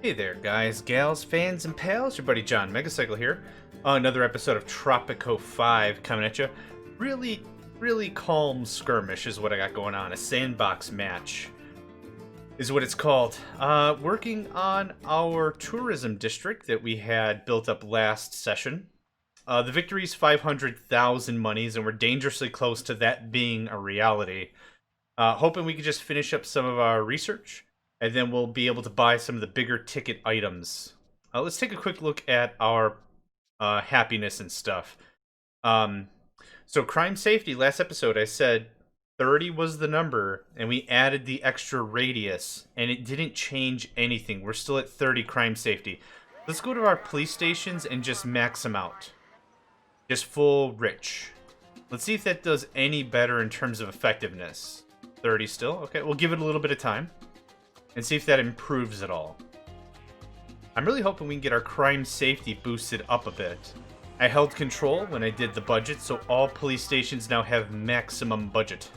Hey there, guys, gals, fans, and pals. Your buddy John, Megacycle here. Another episode of Tropico 5 coming at you. Really calm skirmish is what I got going on. A sandbox match is what it's called. Working on our tourism district that we had built up last session. The victory's 500,000 monies, and we're dangerously close to that being a reality. Hoping we could just finish up some of our research, and then we'll be able to buy some of the bigger ticket items. Let's take a quick look at our happiness and stuff. So crime safety, last episode I said 30 was the number, and we added the extra radius, and it didn't change anything. We're still at 30 crime safety. Let's go to our police stations and just max them out. Just full rich. Let's see if that does any better in terms of effectiveness. 30 still? Okay, we'll give it a little bit of time and see if that improves at all. I'm really hoping we can get our crime safety boosted up a bit. I held control when I did the budget, so all police stations now have maximum budget.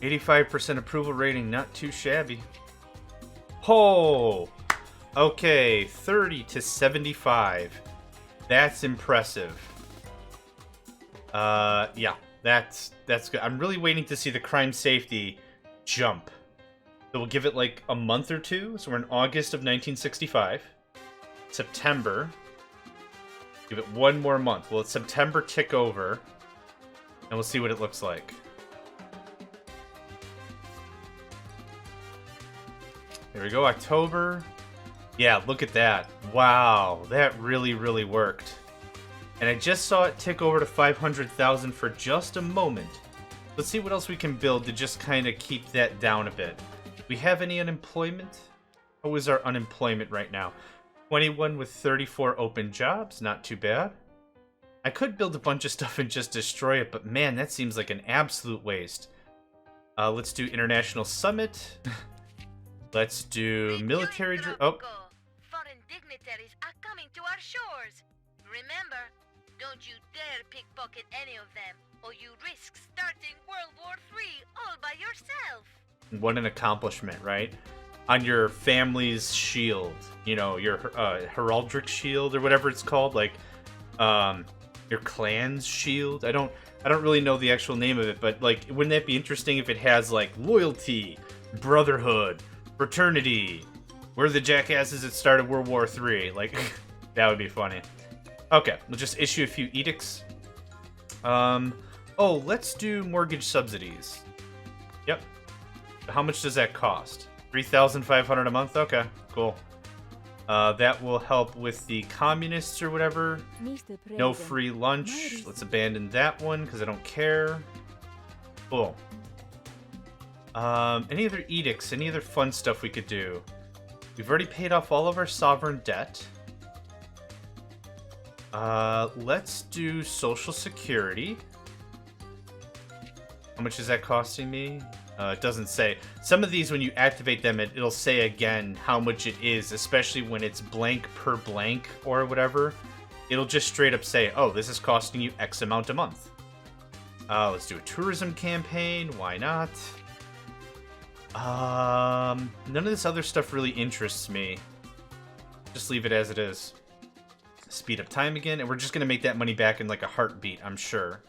85% approval rating, not too shabby. Oh! Okay, 30 to 75. That's impressive. Yeah, that's good. I'm really waiting to see the crime safety jump. So we'll give it like a month or two. So we're in August of 1965. September. Give it one more month. Well, it's September tick over. And we'll see what it looks like. There we go, October. Yeah, look at that. Wow, that really worked. And I just saw it tick over to 500,000 for just a moment. Let's see what else we can build to just kind of keep that down a bit. Do we have any unemployment? How is our unemployment right now? 21 with 34 open jobs, not too bad. I could build a bunch of stuff and just destroy it, but man, that seems like an absolute waste. Let's do International Summit. Let's do military... Oh. Foreign dignitaries are coming to our shores. Remember, don't you dare pickpocket any of them, or you risk starting World War III all by yourself. What an accomplishment, right? On your family's shield, you know, your heraldic shield or whatever it's called, like your clan's shield. I don't really know the actual name of it, but like, wouldn't that be interesting if it has like loyalty, brotherhood, fraternity? We're the jackasses that started World War III. Like, that would be funny. Okay, we'll just issue a few edicts. Oh, let's do mortgage subsidies. Yep. How much does that cost? 3,500 a month? Okay, cool. That will help with the communists or whatever. No free lunch. Let's abandon that one because I don't care. Cool. Any other edicts? Any other fun stuff we could do? We've already paid off all of our sovereign debt. Let's do Social Security. How much is that costing me? It doesn't say. Some of these, when you activate them, it'll say again how much it is, especially when it's blank per blank or whatever. It'll just straight up say, oh, this is costing you X amount a month. Let's do a tourism campaign. Why not? None of this other stuff really interests me. Just leave it as it is. Speed up time again, and we're just gonna make that money back in like a heartbeat, I'm sure.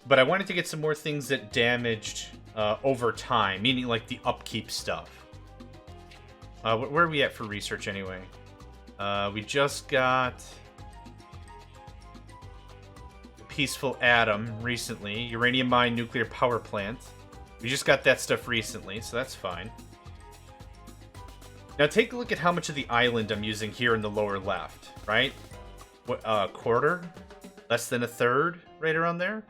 But I wanted to get some more things that damaged over time, meaning like the upkeep stuff. Where are we at for research anyway? We just got Peaceful Atom recently, uranium mine nuclear power plant. We just got that stuff recently, so that's fine. Now take a look at how much of the island I'm using here in the lower left, right? What, quarter? Less than a third? Right around there?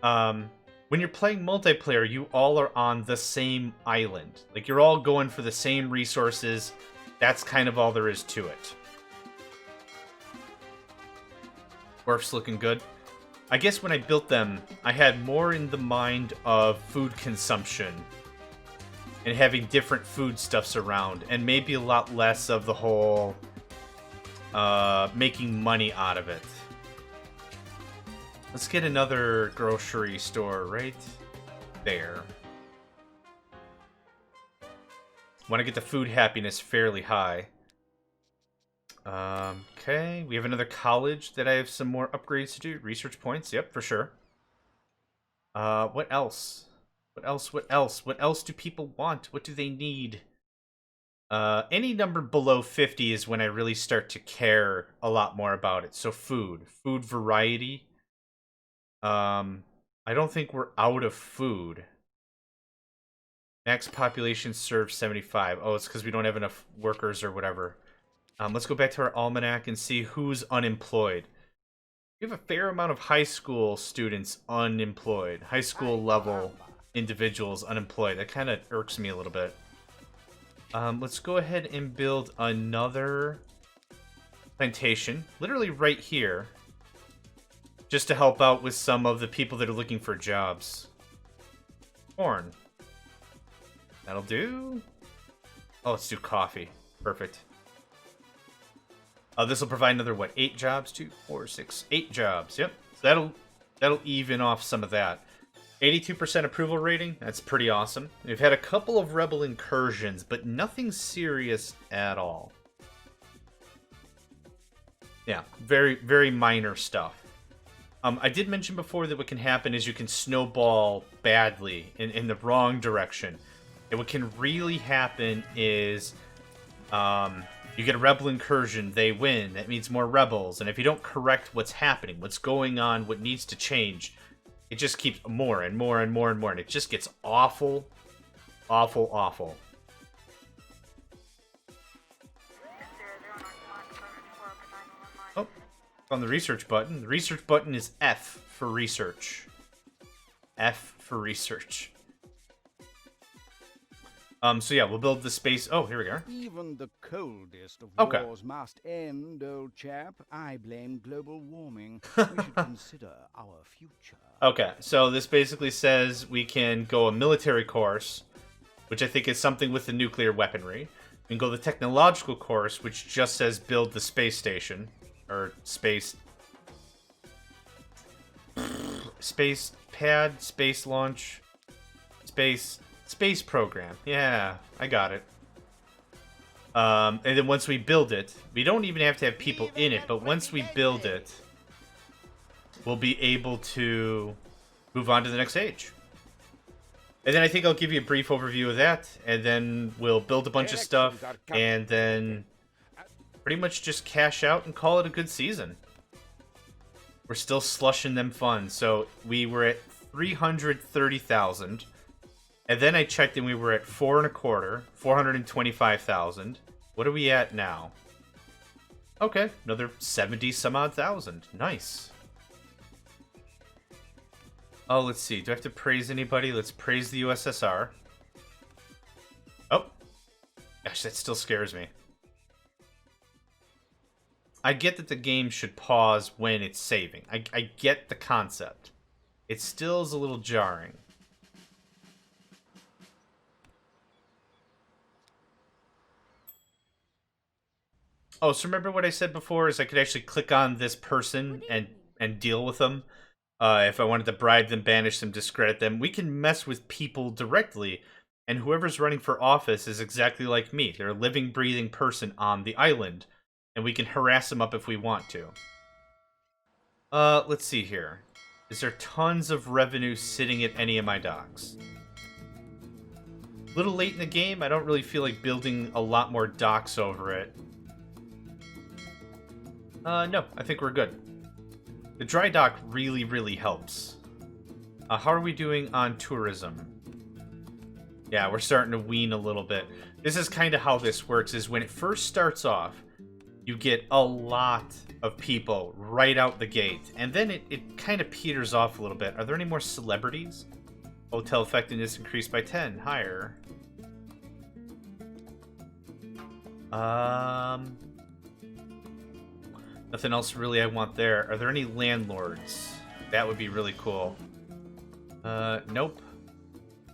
When you're playing multiplayer, you all are on the same island. Like, you're all going for the same resources. That's kind of all there is to it. Wharf's looking good. I guess when I built them, I had more in the mind of food consumption and having different foodstuffs around, and maybe a lot less of the whole making money out of it. Let's get another grocery store right there. Want to get the food happiness fairly high. Okay, we have another college that I have some more upgrades to do. Research points, yep, for sure. What else? What else? What else? What else do people want? What do they need? Any number below 50 is when I really start to care a lot more about it. So food. Food variety. I don't think we're out of food. Max population served 75. Oh, it's because we don't have enough workers or whatever. Let's go back to our almanac and see who's unemployed. We have a fair amount of high school students unemployed. High school level individuals unemployed. That kind of irks me a little bit. Let's go ahead and build another plantation. Literally right here. Just to help out with some of the people that are looking for jobs. Corn. That'll do. Oh, let's do coffee. Perfect. This will provide another, what, 8 jobs? 2, 4, 6, 8 jobs. Yep. So that'll even off some of that. 82% approval rating. That's pretty awesome. We've had a couple of rebel incursions, but nothing serious at all. Yeah, very, very minor stuff. I did mention before that what can happen is you can snowball badly in the wrong direction. And what can really happen is... you get a rebel incursion, they win, that means more rebels, and if you don't correct what's happening, what's going on, what needs to change, it just keeps more and more and more and more, and it just gets awful, awful, awful. Oh, on the research button. The research button is F for research. F for research. So yeah, we'll build the space. Oh, here we are. Even the coldest of Okay. wars must end, old chap. I blame global warming. We should consider our future. Okay, so this basically says we can go a military course, which I think is something with the nuclear weaponry. We can go the technological course, which just says build the space station. Or space pad, space launch, space program. Yeah, I got it. And then once we build it, we don't even have to have people in it, but once we build it, we'll be able to move on to the next stage. And then I think I'll give you a brief overview of that, and then we'll build a bunch of stuff, and then pretty much just cash out and call it a good season. We're still slushing them funds, so we were at 330,000. And then I checked and we were at 4.25, 425,000. What are we at now? Okay, another 70 some odd thousand. Nice. Oh, let's see. Do I have to praise anybody? Let's praise the USSR. Oh. Gosh, that still scares me. I get that the game should pause when it's saving. I get the concept. It still is a little jarring. Oh, so remember what I said before is I could actually click on this person and deal with them. If I wanted to bribe them, banish them, discredit them. We can mess with people directly, and whoever's running for office is exactly like me. They're a living, breathing person on the island, and we can harass them up if we want to. Let's see here. Is there tons of revenue sitting at any of my docks? A little late in the game, I don't really feel like building a lot more docks over it. No, I think we're good. The dry dock really, really helps. How are we doing on tourism? Yeah, we're starting to wean a little bit. This is kind of how this works, is when it first starts off, you get a lot of people right out the gate, and then it kind of peters off a little bit. Are there any more celebrities? Hotel effectiveness increased by 10. Higher. Nothing else really I want there. Are there any landlords? That would be really cool. Nope.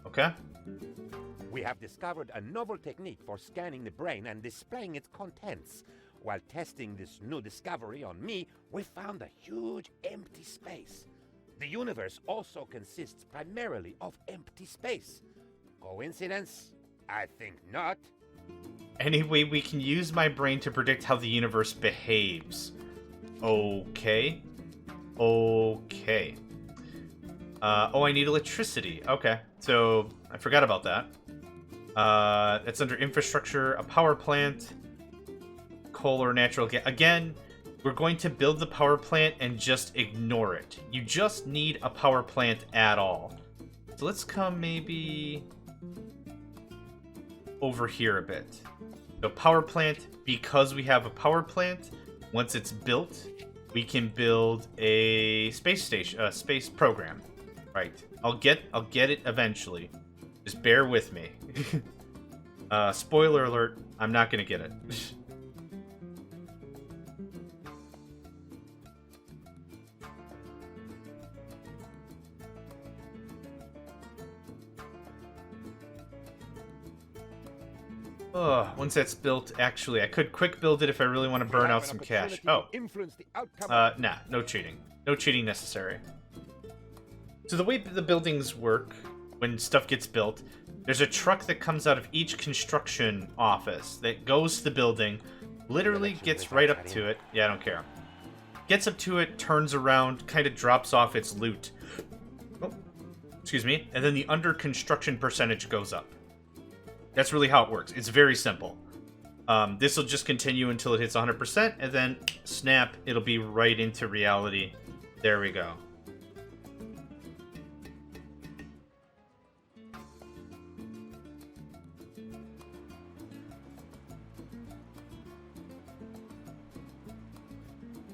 Okay. We have discovered a novel technique for scanning the brain and displaying its contents. While testing this new discovery on me, we found a huge empty space. The universe also consists primarily of empty space. Coincidence? I think not. Anyway, we can use my brain to predict how the universe behaves. Okay. Okay. Oh, I need electricity. Okay, so I forgot about that. It's under infrastructure, a power plant, coal or natural gas. Again, we're going to build the power plant and just ignore it. You just need a power plant at all. So let's come maybe over here a bit. The power plant, because we have a power plant, once it's built, we can build a space station, a space program. Right. I'll get it eventually. Just bear with me. Spoiler alert, I'm not gonna get it. Once that's built, actually, I could quick build it if I really want to burn out some cash. Oh. Nah, no cheating. No cheating necessary. So the way the buildings work, when stuff gets built, there's a truck that comes out of each construction office that goes to the building, literally gets right up to it. Yeah, I don't care. Gets up to it, turns around, kind of drops off its loot. Oh, excuse me. And then the under construction percentage goes up. That's really how it works. It's very simple. This will just continue until it hits 100%, and then snap, it'll be right into reality. There we go.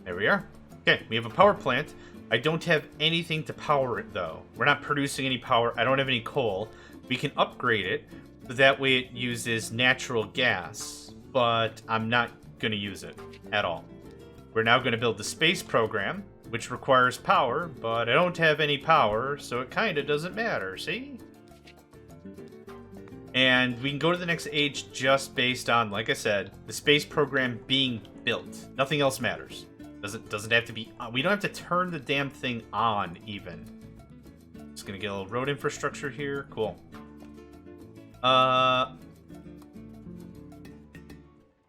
There we are. Okay, we have a power plant. I don't have anything to power it, though. We're not producing any power. I don't have any coal. We can upgrade it. That way it uses natural gas, but I'm not going to use it at all. We're now going to build the space program, which requires power, but I don't have any power, so it kind of doesn't matter, see? And we can go to the next age just based on, like I said, the space program being built. Nothing else matters. Doesn't have to be... we don't have to turn the damn thing on, even. Just going to get a little road infrastructure here. Cool. I'll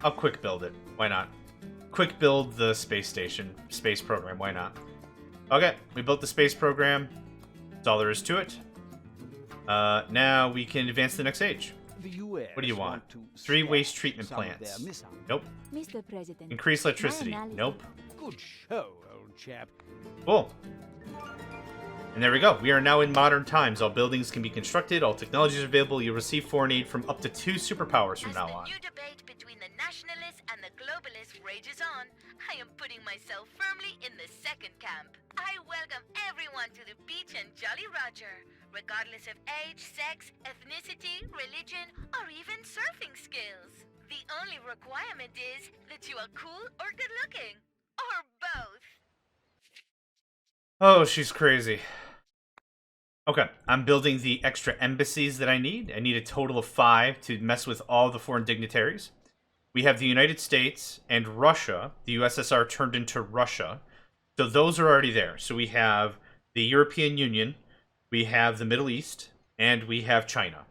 quick build it. Why not? Quick build the space station, space program. Why not? Okay, we built the space program. That's all there is to it. Now we can advance to the next stage. What do you want? 3 waste treatment plants. Nope. Mr. President. Increase electricity. Nope. Good show, old chap. Cool. And there we go. We are now in modern times. All buildings can be constructed. All technologies are available. You'll receive foreign aid from up to 2 superpowers from now on. As the new debate between the nationalists and the globalists rages on, I am putting myself firmly in the second camp. I welcome everyone to the beach and Jolly Roger, regardless of age, sex, ethnicity, religion, or even surfing skills. The only requirement is that you are cool or good looking. Or both. Oh, she's crazy. Okay, I'm building the extra embassies that I need. I need a total of 5 to mess with all the foreign dignitaries. We have the United States and Russia. The USSR turned into Russia. So those are already there. So we have the European Union, we have the Middle East, and we have China.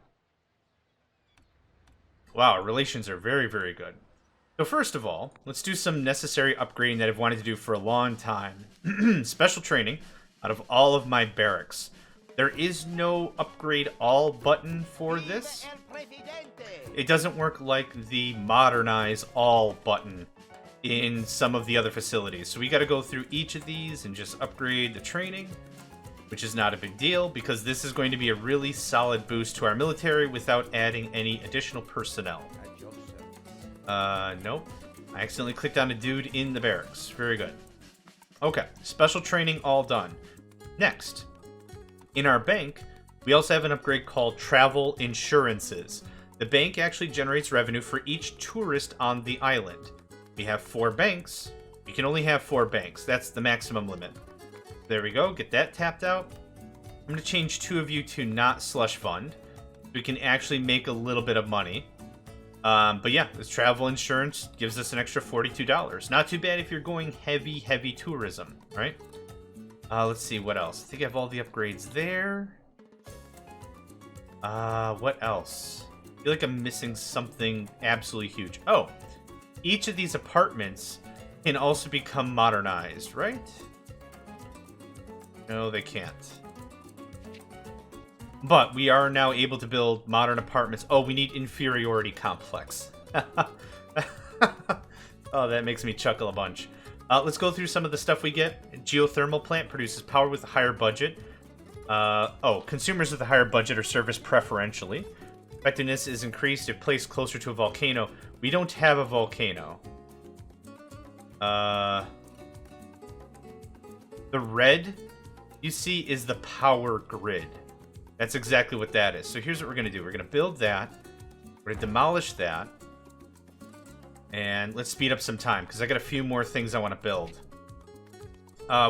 Wow, our relations are very, very good. So first of all, let's do some necessary upgrading that I've wanted to do for a long time. Special training out of all of my barracks. There is no upgrade all button for this. It doesn't work like the modernize all button in some of the other facilities. So we got to go through each of these and just upgrade the training, which is not a big deal because this is going to be a really solid boost to our military without adding any additional personnel. Nope. I accidentally clicked on a dude in the barracks. Very good. Okay, special training all done. Next, in our bank, we also have an upgrade called travel insurances. The bank actually generates revenue for each tourist on the island. We have 4 banks. You can only have 4 banks. That's the maximum limit. There we go. Get that tapped out. I'm going to change 2 of you to not slush fund. We can actually make a little bit of money. But yeah, this travel insurance gives us an extra $42. Not too bad if you're going heavy tourism, right? Let's see, what else? I think I have all the upgrades there. What else? I feel like I'm missing something absolutely huge. Oh, each of these apartments can also become modernized, right? No, they can't. But we are now able to build modern apartments. Oh, we need inferiority complex. Oh, that makes me chuckle a bunch. Let's go through some of the stuff we get. Geothermal plant produces power with a higher budget. Consumers with a higher budget are serviced preferentially. Effectiveness is increased if placed closer to a volcano. We don't have a volcano. The red you see is the power grid. That's exactly what that is. So here's what we're going to do. We're going to build that. We're going to demolish that. And let's speed up some time, because I got a few more things I want to build.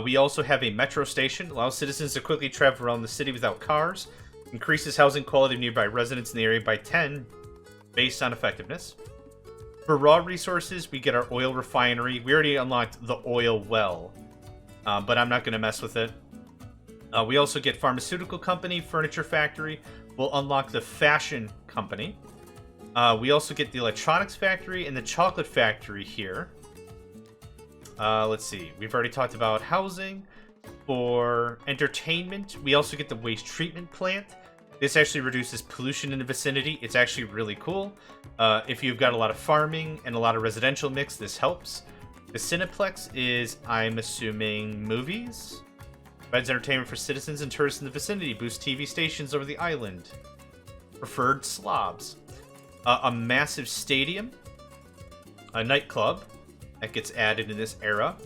We also have a metro station. Allows citizens to quickly travel around the city without cars. Increases housing quality of nearby residents in the area by 10, based on effectiveness. For raw resources, we get our oil refinery. We already unlocked the oil well, but I'm not going to mess with it. We also get pharmaceutical company, furniture factory. We'll unlock the fashion company. We also get the electronics factory and the chocolate factory here. Let's see. We've already talked about housing. For entertainment, we also get the waste treatment plant. This actually reduces pollution in the vicinity. It's actually really cool. If you've got a lot of farming and a lot of residential mix, this helps. The Cineplex is, I'm assuming, movies. Provides entertainment for citizens and tourists in the vicinity. Boosts TV stations over the island. Preferred slobs. A massive stadium. A nightclub. That gets added in this era.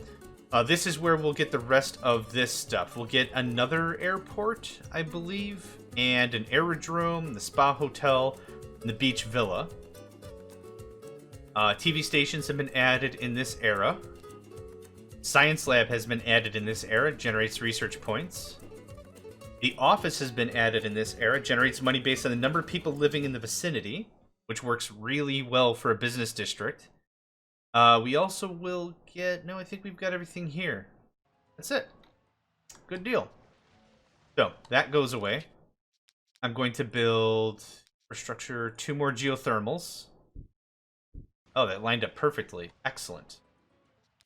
This is where we'll get the rest of this stuff. We'll get another airport, I believe, and an aerodrome, the spa hotel, and the beach villa. TV stations have been added in this era. Science lab has been added in this era, generates research points. The office has been added in this era, generates money based on the number of people living in the vicinity, which works really well for a business district. We also will get... No, I think we've got everything here. That's it. Good deal. So, that goes away. I'm going to build infrastructure, 2 more geothermals. Oh, that lined up perfectly. Excellent.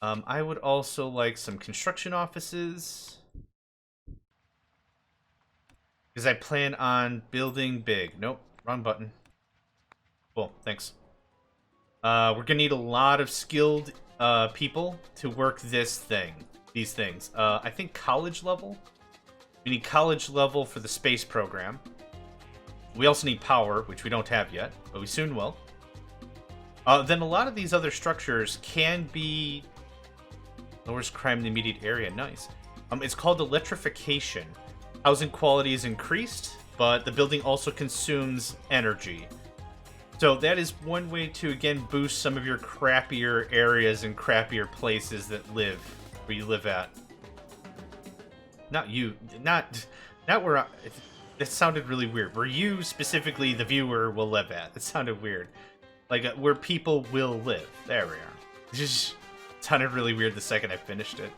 I would also like some construction offices. Because I plan on building big. Nope, wrong button. Cool, thanks. We're gonna need a lot of skilled people to work these things. I think college level. We need college level for the space program. We also need power, which we don't have yet, but we soon will. Then a lot of these other structures can be... Lowers crime in the immediate area. Nice. It's called electrification. Housing quality is increased, but the building also consumes energy. So that is one way to, again, boost some of your crappier areas and crappier places where you live at. Not you. Not where that sounded really weird. Where you, specifically, the viewer, will live at. That sounded weird. Like, where people will live. There we are. It just sounded really weird the second I finished it.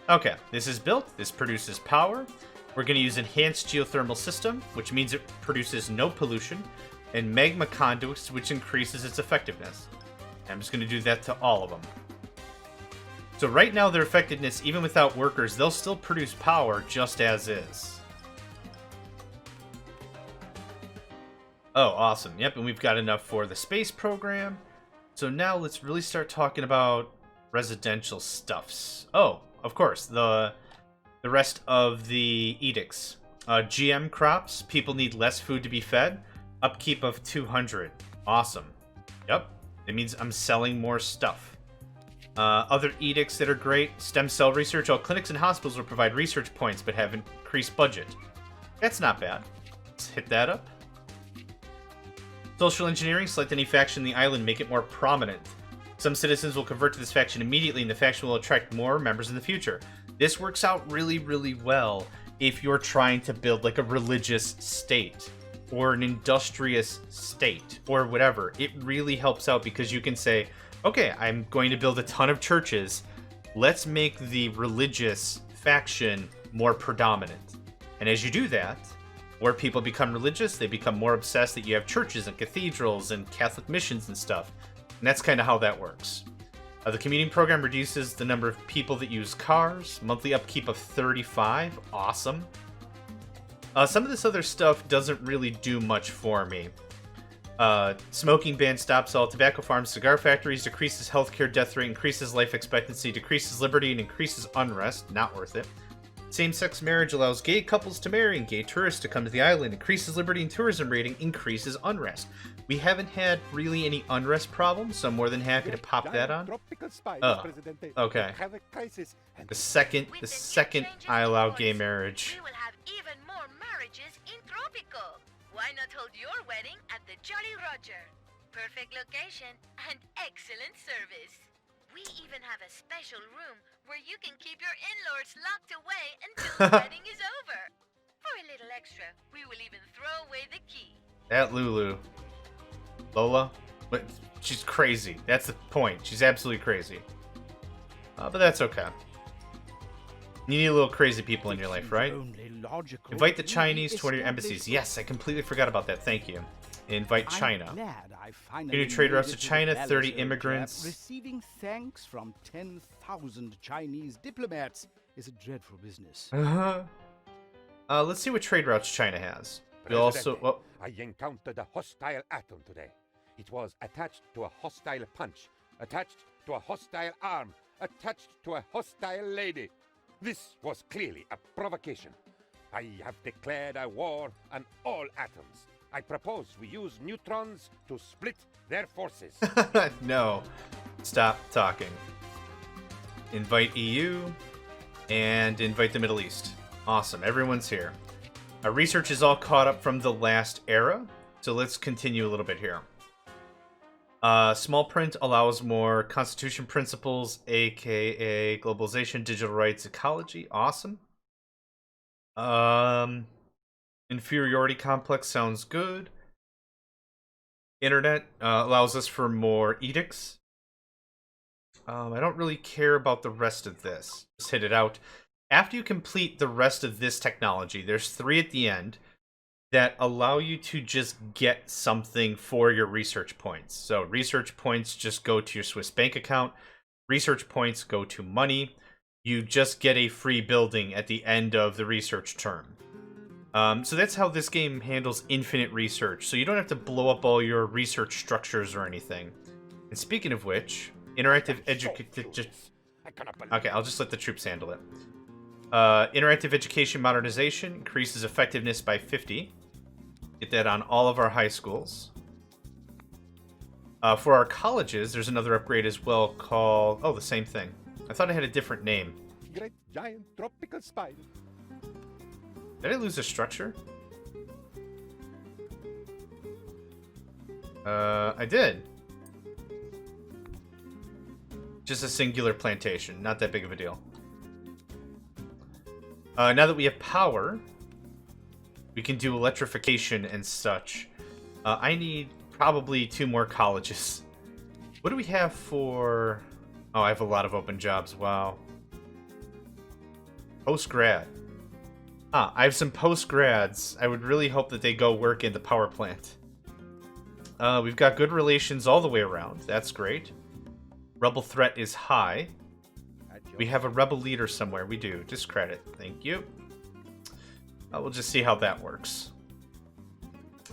Okay, this is built. This produces power. We're going to use enhanced geothermal system, which means it produces no pollution. And magma conduits, which increases its effectiveness. I'm just going to do that to all of them. So right now, their effectiveness, even without workers, they'll still produce power just as is. Oh, awesome. Yep, and we've got enough for the space program. So now let's really start talking about residential stuffs. Oh, of course, the rest of the edicts. GM crops, people need less food to be fed. Upkeep of 200. Awesome. Yep. It means I'm selling more stuff. Other edicts that are great. Stem cell research. All clinics and hospitals will provide research points but have increased budget. That's not bad. Let's hit that up. Social engineering. Select any faction in the island. Make it more prominent. Some citizens will convert to this faction immediately and the faction will attract more members in the future. This works out really, really well if you're trying to build like a religious state. Or an industrious state, or whatever. It really helps out because you can say, okay, I'm going to build a ton of churches. Let's make the religious faction more predominant. And as you do that, More people become religious, they become more obsessed that you have churches and cathedrals and Catholic missions and stuff. And that's kind of how that works. The commuting program reduces the number of people that use cars. Monthly upkeep of 35. Awesome. Some of this other stuff doesn't really do much for me. Smoking ban stops all tobacco farms, cigar factories, decreases healthcare death rate, increases life expectancy, decreases liberty, and increases unrest. Not worth it. Same-sex marriage allows gay couples to marry and gay tourists to come to the island. Increases liberty and tourism rating, increases unrest. We haven't had really any unrest problems, so I'm more than happy to pop that on. Okay. The second I allow gay marriage. We will have even more marriages in Tropico. Why not hold your wedding at the Jolly Roger? Perfect location and excellent service. We even have a special room where you can keep your in-laws locked away until the wedding is over. For a little extra, we will even throw away the key. That Lulu. Lola? But she's crazy. That's the point. She's absolutely crazy. But that's okay. You need a little crazy people in your life, right? Invite the Chinese to one of your embassies. Yes, I completely forgot about that. Thank you. Invite China. New trade routes to China, 30 immigrants. Receiving thanks from 10,000 Chinese diplomats is a dreadful business. Let's see what trade routes China has. We also... Oh. I encountered a hostile atom today. It was attached to a hostile punch, attached to a hostile arm, attached to a hostile lady. This was clearly a provocation. I have declared a war on all atoms. I propose we use neutrons to split their forces. No. Stop talking. Invite EU and invite the Middle East. Awesome. Everyone's here. Our research is all caught up from the last era, so let's continue a little bit here. Small print allows more constitution principles, aka globalization, digital rights, ecology. Awesome. Inferiority complex sounds good. Internet allows us for more edicts. I don't really care about the rest of this. Just hit it out. After you complete the rest of this technology, there's 3 at the end that allow you to just get something for your research points. So research points just go to your Swiss bank account. Research points go to money. You just get a free building at the end of the research term. So that's how this game handles infinite research. So you don't have to blow up all your research structures or anything. And speaking of which, interactive education... Okay, I'll just let the troops handle it. Interactive education modernization increases effectiveness by 50. Get that on all of our high schools. For our colleges, there's another upgrade as well called... Oh, the same thing. I thought it had a different name. Great giant tropical spider. Did I lose a structure? I did. Just a singular plantation. Not that big of a deal. Now that we have power, we can do electrification and such. I need probably 2 more colleges. What do we have for... Oh, I have a lot of open jobs. Wow. Post-grad. I have some post-grads. I would really hope that they go work in the power plant. We've got good relations all the way around. That's great. Rebel threat is high. We have a rebel leader somewhere. We do. Discredit. Thank you. We'll just see how that works.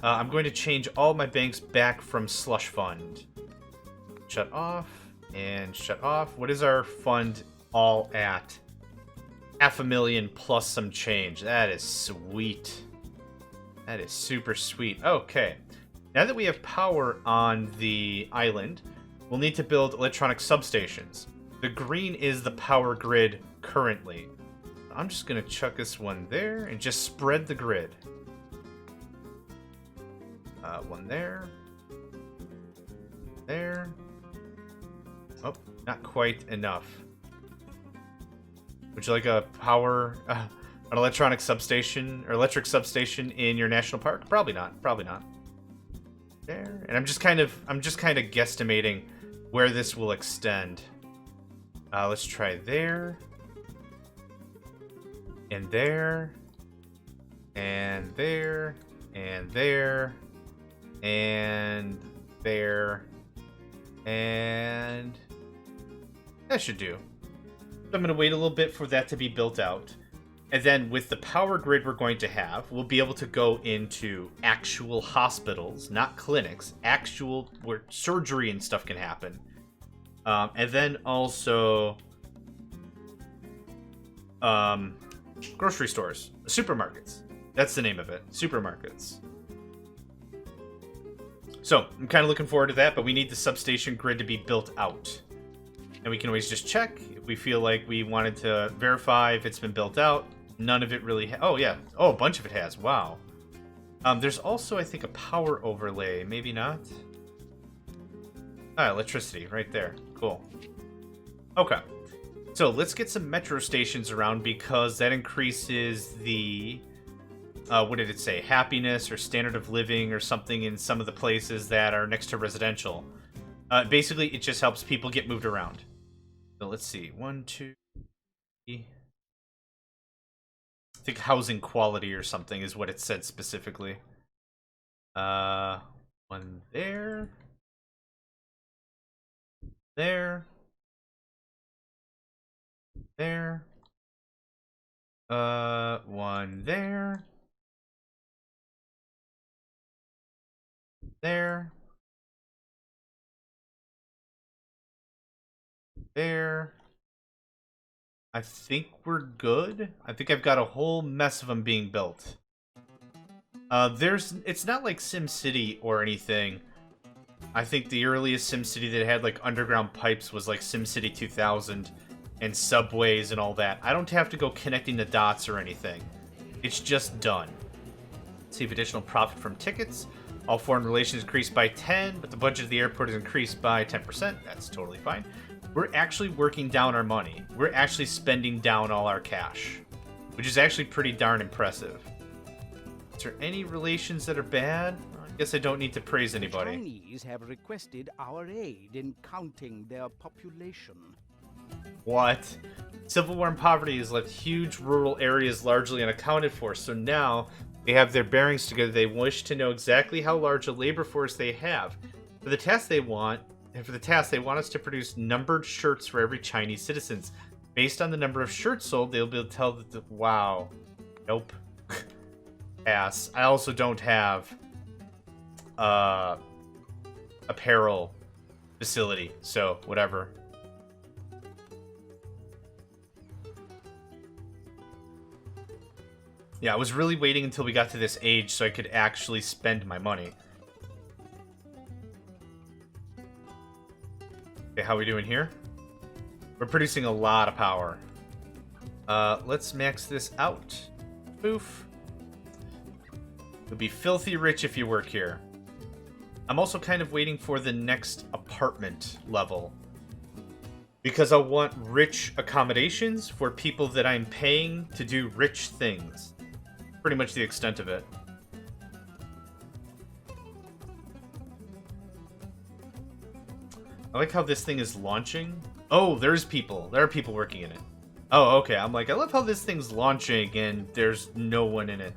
I'm going to change all my banks back from slush fund. Shut off. And shut off. What is our fund all at? 500,000 plus some change. That is sweet. That is super sweet. Okay. Now that we have power on the island, we'll need to build electronic substations. The green is the power grid currently. I'm just going to chuck this one there and just spread the grid. One there. There. Oh, not quite enough. Would you like a power, an electronic substation, or electric substation in your national park? Probably not. Probably not. There. And I'm just kind of guesstimating where this will extend. Let's try there. And there. And there. And there. And there. And that should do. So I'm going to wait a little bit for that to be built out. And then with the power grid we're going to have, we'll be able to go into actual hospitals, not clinics, actual where surgery and stuff can happen. And then also grocery stores, supermarkets. That's the name of it, supermarkets. So I'm kind of looking forward to that, but we need the substation grid to be built out. And we can always just check if we feel like we wanted to verify if it's been built out. None of it really oh, yeah. Oh, a bunch of it has. Wow. There's also, I think, a power overlay. Maybe not. Ah, electricity right there. Cool. Okay. So let's get some metro stations around because that increases the... what did it say? Happiness or standard of living or something in some of the places that are next to residential. Basically, it just helps people get moved around. So let's see. 1, 2, 3... I think housing quality or something is what it said specifically. One there. There. There. One there. There. There. I think we're good. I think I've got a whole mess of them being built. It's not like SimCity or anything. I think the earliest SimCity that had like underground pipes was like SimCity 2000 and subways and all that. I don't have to go connecting the dots or anything. It's just done. See if additional profit from tickets. All foreign relations increased by 10, but the budget of the airport is increased by 10%. That's totally fine. We're actually working down our money. We're actually spending down all our cash, which is actually pretty darn impressive. Is there any relations that are bad? I guess I don't need to praise anybody. The Chinese have requested our aid in counting their population. What? Civil war and poverty has left huge rural areas largely unaccounted for, so now they have their bearings together. They wish to know exactly how large a labor force they have. For the task they want us to produce numbered shirts for every Chinese citizens. Based on the number of shirts sold, they'll be able to tell that wow. Nope. Pass. I also don't have apparel facility, so whatever. Yeah, I was really waiting until we got to this age so I could actually spend my money. Okay, how are we doing here? We're producing a lot of power. Let's max this out. Poof. You'll be filthy rich if you work here. I'm also kind of waiting for the next apartment level. Because I want rich accommodations for people that I'm paying to do rich things. Pretty much the extent of it. I like how this thing is launching. Oh, there's people. There are people working in it. Oh, okay. I'm like, I love how this thing's launching and there's no one in it.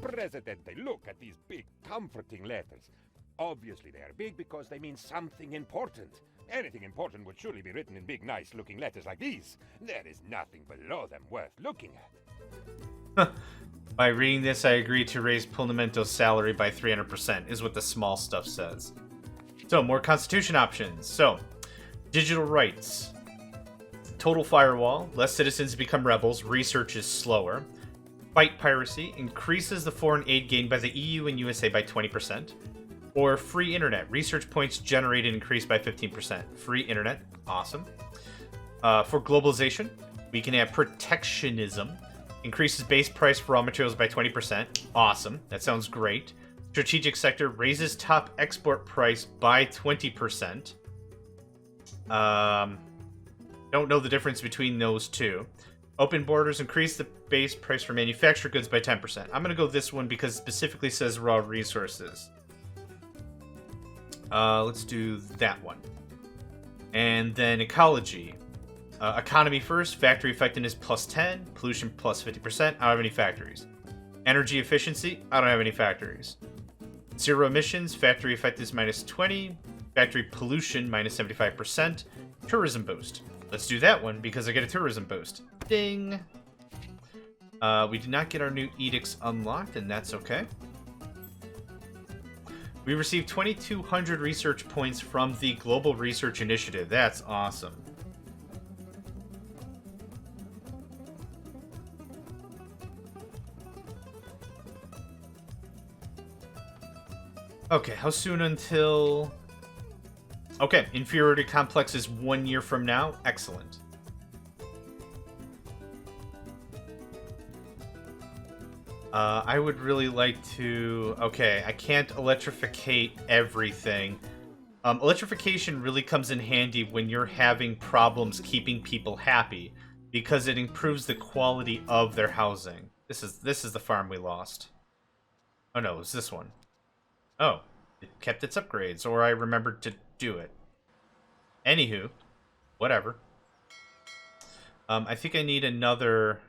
Presidente, look at these big, comforting letters. Obviously, they are big because they mean something important. Anything important would surely be written in big, nice-looking letters like these. There is nothing below them worth looking at. By reading this, I agree to raise Pulnamento's salary by 300%, is what the small stuff says. So, more Constitution options. So, digital rights. Total firewall. Less citizens become rebels. Research is slower. Fight piracy. Increases the foreign aid gained by the EU and USA by 20%. Or free internet. Research points generated increased by 15%. Free internet. Awesome. For globalization, we can have protectionism. Increases base price for raw materials by 20%. Awesome. That sounds great. Strategic sector raises top export price by 20%. Don't know the difference between those two. Open borders increase the base price for manufactured goods by 10%. I'm going to go this one because it specifically says raw resources. Let's do that one. And then ecology. Economy first, factory effectiveness plus 10, pollution plus 50%. I don't have any factories. Energy efficiency, I don't have any factories. Zero emissions, factory effectiveness minus 20, factory pollution minus 75%. Tourism boost. Let's do that one because I get a tourism boost. Ding! We did not get our new edicts unlocked, and that's okay. We received 2,200 research points from the Global Research Initiative. That's awesome. Okay, how soon until... Okay, inferiority complex is 1 year from now. Excellent. I would really like to... Okay, I can't electrificate everything. Electrification really comes in handy when you're having problems keeping people happy, because it improves the quality of their housing. This is the farm we lost. Oh no, it was this one. Oh, it kept its upgrades, or I remembered to do it. Anywho, whatever. I think I need another...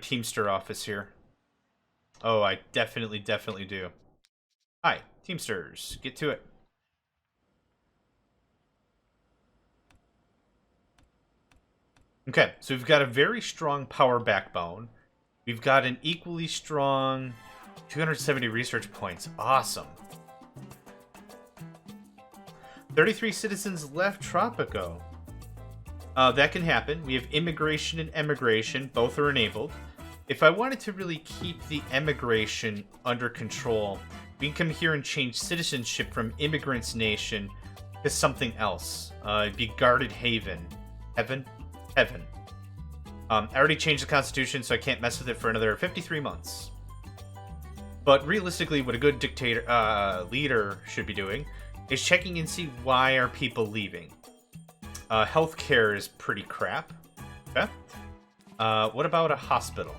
Teamster office here. Oh, I definitely do. Hi, Teamsters. Get to it. Okay, so we've got a very strong power backbone. We've got an equally strong 270 research points. Awesome. 33 citizens left Tropico. That can happen. We have immigration and emigration. Both are enabled. If I wanted to really keep the emigration under control, we can come here and change citizenship from immigrants nation to something else. It'd be guarded haven. Heaven? Heaven. I already changed the constitution, so I can't mess with it for another 53 months. But realistically, what a good leader should be doing is checking and see why are people leaving. Healthcare is pretty crap. Okay. What about a hospital?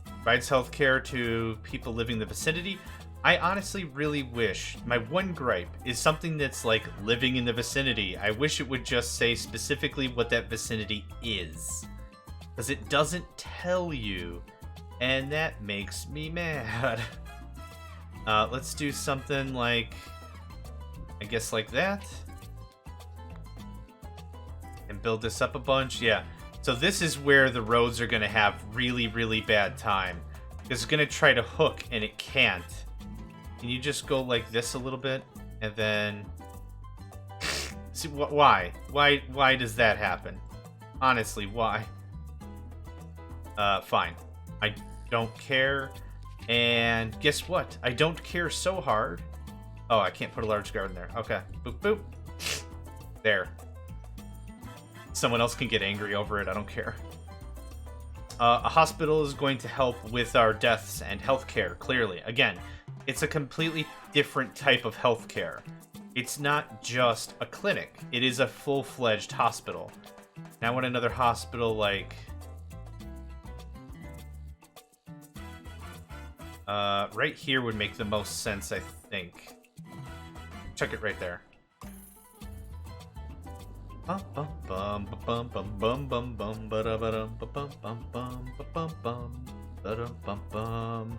Provides healthcare to people living in the vicinity. I honestly really wish, my one gripe is something that's like living in the vicinity. I wish it would just say specifically what that vicinity is. Because it doesn't tell you, and that makes me mad. Let's do something like, I guess like that. And build this up a bunch. Yeah. So this is where the roads are going to have really, really bad time. It's going to try to hook, and it can't. Can you just go like this a little bit? And then... See, why? Why does that happen? Honestly, why? Fine. I don't care. And guess what? I don't care so hard. Oh, I can't put a large garden there. Okay. Boop, boop. There. Someone else can get angry over it. I don't care. A hospital is going to help with our deaths and healthcare, clearly. Again, it's a completely different type of healthcare. It's not just a clinic. It is a full-fledged hospital. Now I want another hospital, like... right here would make the most sense, I think. Check it right there. Bum bum bum bum bum bum bum bum ba da ba dum bum bum bum bum bum ba dum bum bum.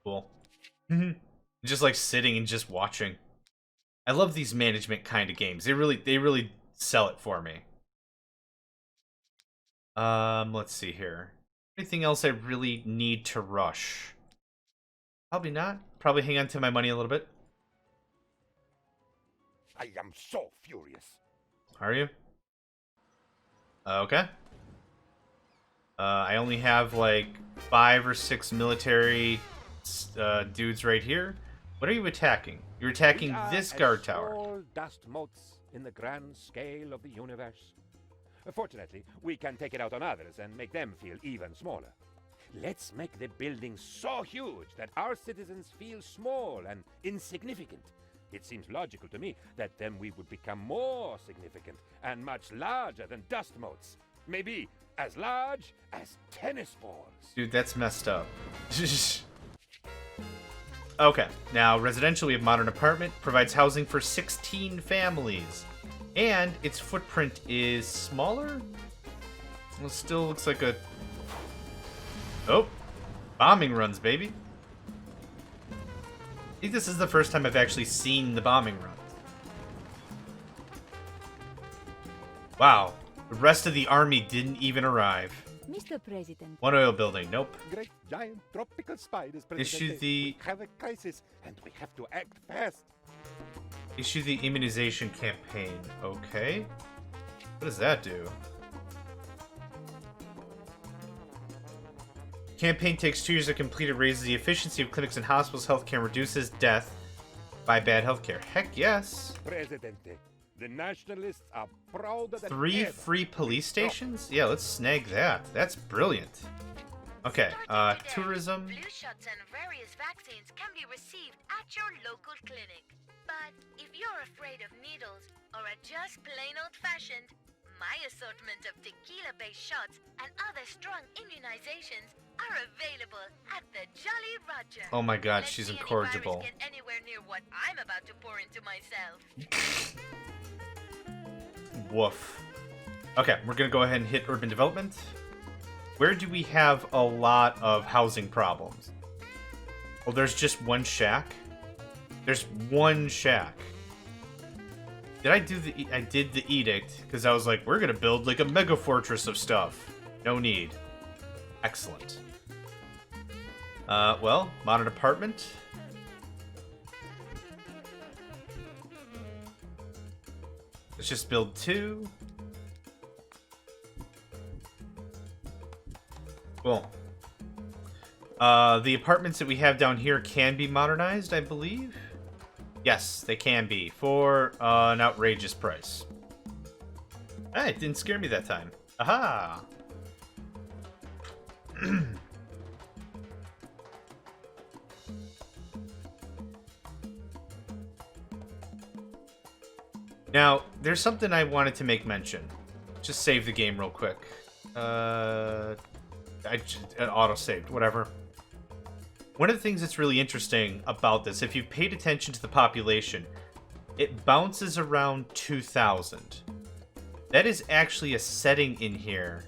Cool. Just like sitting and just watching. I love these management kind of games. They really sell it for me. Let's see here. Anything else I really need to rush? Probably not. Probably hang on to my money a little bit. I am so furious. Are you? Okay. I only have like 5 or 6 military dudes right here. What are you attacking? You're attacking this guard tower. Small dust motes in the grand scale of the universe. Fortunately, we can take it out on others and make them feel even smaller. Let's make the building so huge that our citizens feel small and insignificant. It seems logical to me that then we would become more significant and much larger than dust motes. Maybe as large as tennis balls. Dude, that's messed up. Okay, now residential, we have modern apartment, provides housing for 16 families. And its footprint is smaller? Well, it still looks like a... Oh, bombing runs, baby. I think this is the first time I've actually seen the bombing runs. Wow, the rest of the army didn't even arrive. Mr. President. One oil building, nope. Great giant tropical spiders, Issue Presidente. the... We have a crisis, and we have to act fast. Issue the immunization campaign. Okay. What does that do? Campaign takes 2 years to complete. It raises the efficiency of clinics and hospitals, healthcare, and reduces death by bad healthcare. Heck yes. Presidente, the nationalists are prouder than 3 ever. free police stations? Yeah, let's snag that. That's brilliant. Okay, Starting today, tourism. Flu shots and various vaccines can be received at your local clinic. But if you're afraid of needles or are just plain old-fashioned, my assortment of tequila-based shots and other strong immunizations are available at the Jolly Roger. Oh my god, Let's she's see any incorrigible. virus get anywhere near what I'm about to pour into myself. Woof. Okay, we're gonna go ahead and hit urban development. Where do we have a lot of housing problems? Oh, there's just one shack? There's one shack. Did I do the... I did the edict, because I was like, we're gonna build like a mega fortress of stuff. No need. Excellent. Well, modern apartment. Let's just build 2. Cool. The apartments that we have down here can be modernized, I believe. Yes, they can be, for an outrageous price. Ah, it didn't scare me that time. Aha! Now, there's something I wanted to make mention. Just save the game real quick. Auto-saved, whatever. One of the things that's really interesting about this, if you've paid attention to the population, it bounces around 2,000. That is actually a setting in here.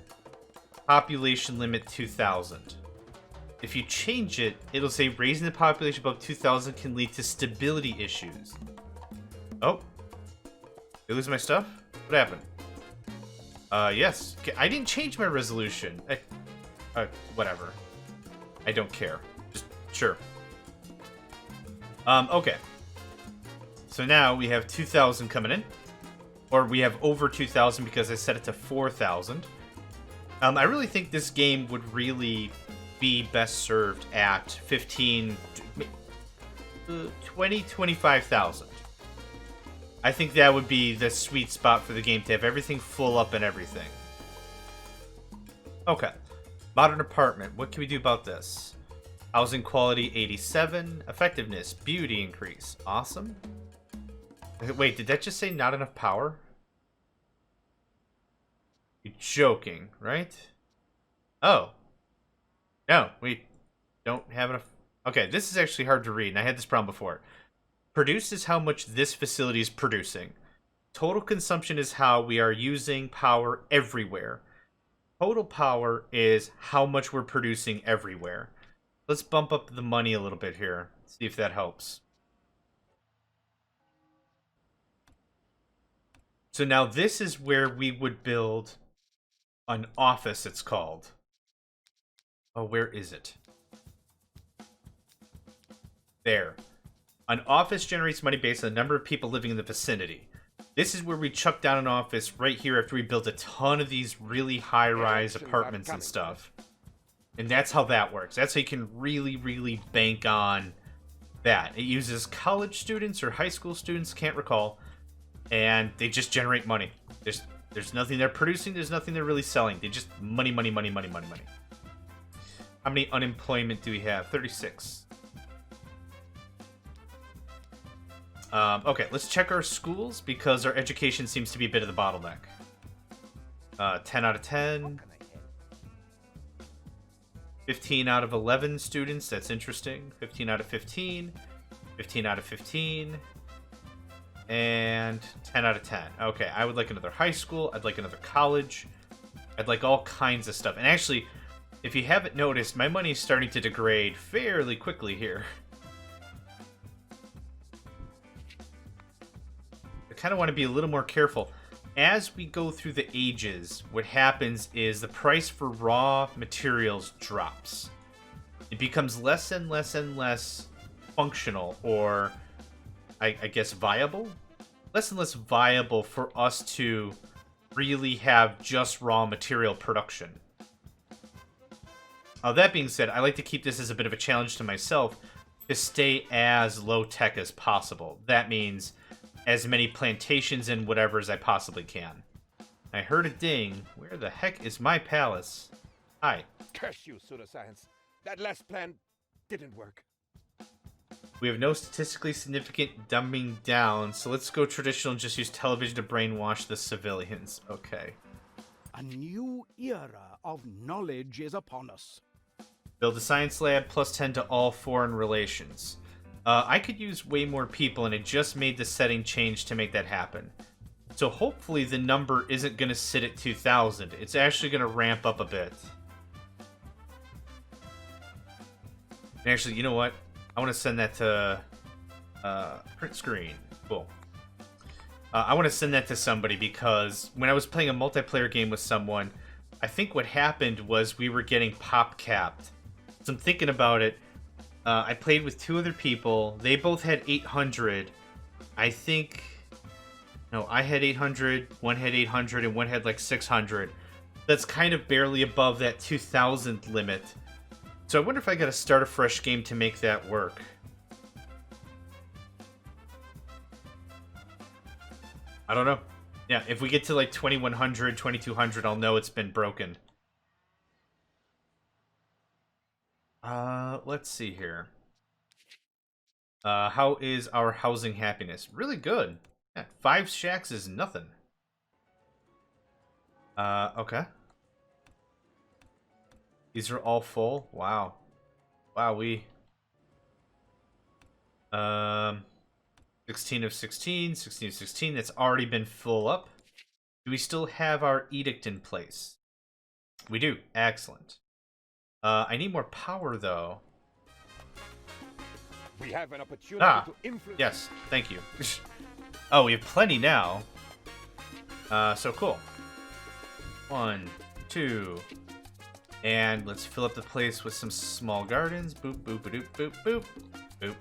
Population limit 2,000. If you change it, it'll say raising the population above 2,000 can lead to stability issues. Oh. Did I lose my stuff? What happened? Yes. I didn't change my resolution. Whatever. I don't care. Just, sure. Okay. So now we have 2,000 coming in. Or we have over 2,000 because I set it to 4,000. I really think this game would really be best served at 15, 20, 25,000. I think that would be the sweet spot for the game to have everything full up and everything. Okay. Modern apartment. What can we do about this? Housing quality 87. Effectiveness. Beauty increase. Awesome. Wait, did that just say not enough power? You're joking, right? Oh. No, we don't have enough. Okay, this is actually hard to read, and I had this problem before. Produce is how much this facility is producing. Total consumption is how we are using power everywhere. Total power is how much we're producing everywhere. Let's bump up the money a little bit here. See if that helps. So now this is where we would build an office, it's called. Oh, where is it? There. An office generates money based on the number of people living in the vicinity. This is where we chuck down an office right here after we build a ton of these really high-rise apartments and stuff. And that's how that works. That's how you can really, really bank on that. It uses college students or high school students, can't recall, and they just generate money. Just There's nothing they're producing. There's nothing they're really selling. They just money, money, money, money, money, money. How many unemployment do we have? 36. Okay, let's check our schools because our education seems to be a bit of the bottleneck. 10 out of 10. 15 out of 11 students. That's interesting. 15 out of 15. 15 out of 15. And 10 out of 10. Okay, I would like another high school. I'd like another college. I'd like all kinds of stuff. And actually, if you haven't noticed, my money is starting to degrade fairly quickly here. I kind of want to be a little more careful. As we go through the ages, what happens is the price for raw materials drops. It becomes less and less and less functional, or I guess viable? Less and less viable for us to really have just raw material production. That being said, I like to keep this as a bit of a challenge to myself to stay as low-tech as possible. That means as many plantations and whatever as I possibly can. I heard a ding. Where the heck is my palace? Hi. Curse you, pseudoscience. That last plan didn't work. We have no statistically significant dumbing down, so let's go traditional and just use television to brainwash the civilians. Okay. A new era of knowledge is upon us. Build a science lab, plus 10 to all foreign relations. I could use way more people, and it just made the setting change to make that happen. So hopefully the number isn't going to sit at 2,000. It's actually going to ramp up a bit. And actually, you know what? I want to send that to print screen. Cool. I want to send that to somebody because when I was playing a multiplayer game with someone, I think what happened was we were getting pop capped. So I'm thinking about it. I played with two other people. They both had 800. I think... No, I had 800, one had 800, and one had like 600. That's kind of barely above that 2,000 limit. So I wonder if I gotta start a fresh game to make that work. I don't know. Yeah, if we get to like 2,100, 2,200, I'll know it's been broken. Let's see here. How is our housing happiness? Really good. Yeah, 5 shacks is nothing. Okay. These are all full? Wow. Wowee. 16 of 16, 16 of 16. That's already been full up. Do we still have our edict in place? We do. Excellent. I need more power, though. We have an opportunity to influence... Yes. Thank you. Oh, we have plenty now. So cool. 1, 2... And let's fill up the place with some small gardens. Boop, boop, boop, boop, boop, boop.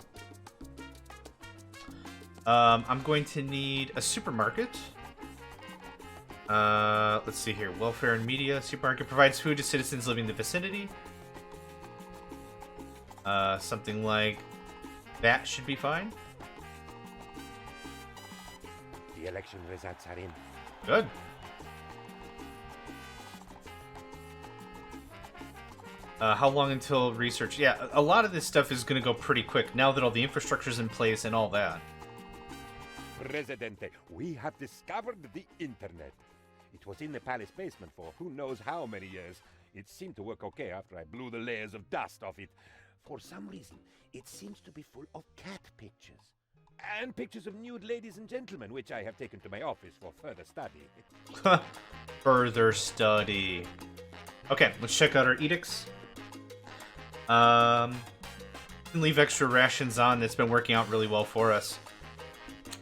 I'm going to need a supermarket. Let's see here. Welfare and media. Supermarket provides food to citizens living in the vicinity. Something like that should be fine. The election results are in. Good. How long until research? Yeah, a lot of this stuff is going to go pretty quick now that all the infrastructure's in place and all that. Presidente, we have discovered the internet. It was in the palace basement for who knows how many years. It seemed to work okay after I blew the layers of dust off it. For some reason, it seems to be full of cat pictures. And pictures of nude ladies and gentlemen, which I have taken to my office for further study. Further study. Okay, let's check out our edicts. We can leave extra rations on. That's been working out really well for us.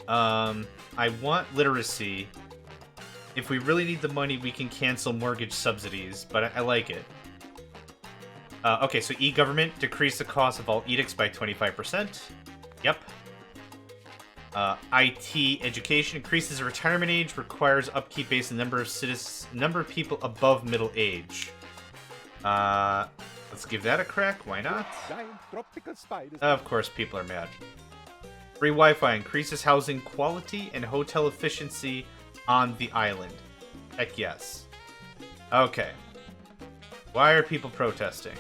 I want literacy. If we really need the money, we can cancel mortgage subsidies, but I like it. Okay, so e-government, decrease the cost of all edicts by 25%. Yep. IT education increases the retirement age, requires upkeep based on number of people above middle age. Let's give that a crack. Why not? Giant tropical spiders. Of course, people are mad. Free Wi-Fi increases housing quality and hotel efficiency on the island. Heck yes. Okay. Why are people protesting?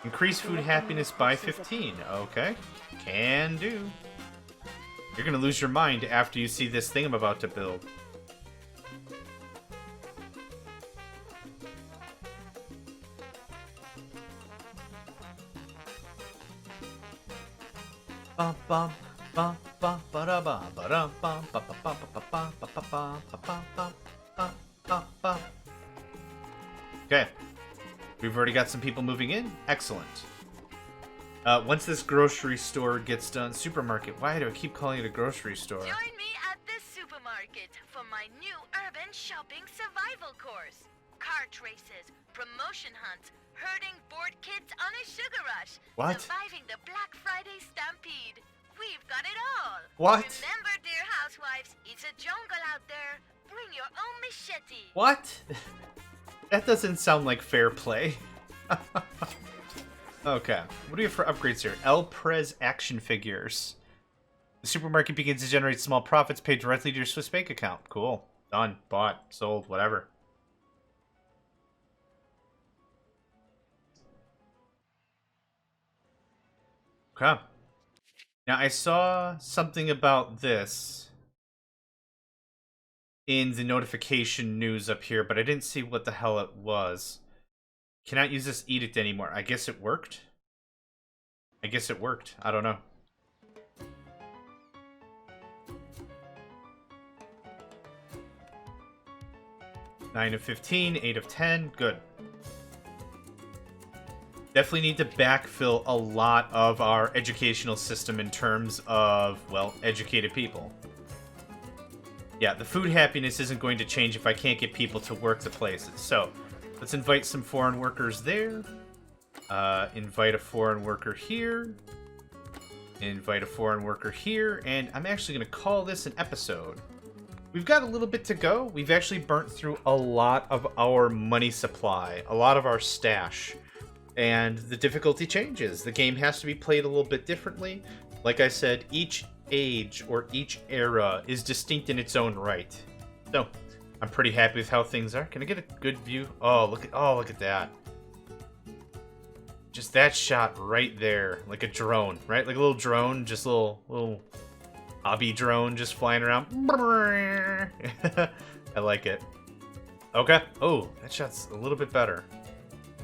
Increase food happiness by 15. Okay. Can do. You're gonna lose your mind after you see this thing I'm about to build. Okay. We've already got some people moving in. Excellent. Once this grocery store gets done, supermarket. Why do I keep calling it a grocery store? Join me at this supermarket for my new urban shopping survival course. Cart races, promotion hunts, herding bored kids on a sugar rush. What? Surviving the Black Friday stampede. We've got it all. What? Remember, dear housewives, it's a jungle out there. Bring your own machete. What? That doesn't sound like fair play. Okay. What do we have for upgrades here? El Prez action figures. The supermarket begins to generate small profits paid directly to your Swiss bank account. Cool. Done. Bought. Sold. Whatever. Okay. Now, I saw something about this in the notification news up here, but I didn't see what the hell it was. Cannot use this edict anymore. I guess it worked? I guess it worked. I don't know. Nine of 15, 8 of 10. Good. Definitely need to backfill a lot of our educational system in terms of, well, educated people. Yeah, the food happiness isn't going to change if I can't get people to work the places. So, let's invite some foreign workers there. Invite a foreign worker here. Invite a foreign worker here. And I'm actually going to call this an episode. We've got a little bit to go. We've actually burnt through a lot of our money supply. A lot of our stash. And the difficulty changes. The game has to be played a little bit differently. Like I said, each age or each era is distinct in its own right. So, I'm pretty happy with how things are. Can I get a good view? Oh, look at that. Just that shot right there, like a drone, right? Like a little drone, just a little hobby drone just flying around. I like it. Okay. Oh, that shot's a little bit better.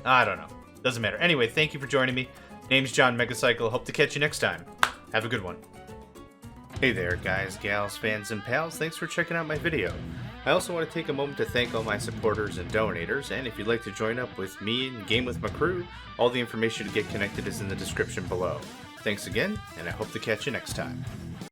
I don't know. Doesn't matter. Anyway, thank you for joining me. Name's John Megacycle. Hope to catch you next time. Have a good one. Hey there, guys, gals, fans, and pals. Thanks for checking out my video. I also want to take a moment to thank all my supporters and donators, and if you'd like to join up with me and game with my crew, all the information to get connected is in the description below. Thanks again, and I hope to catch you next time.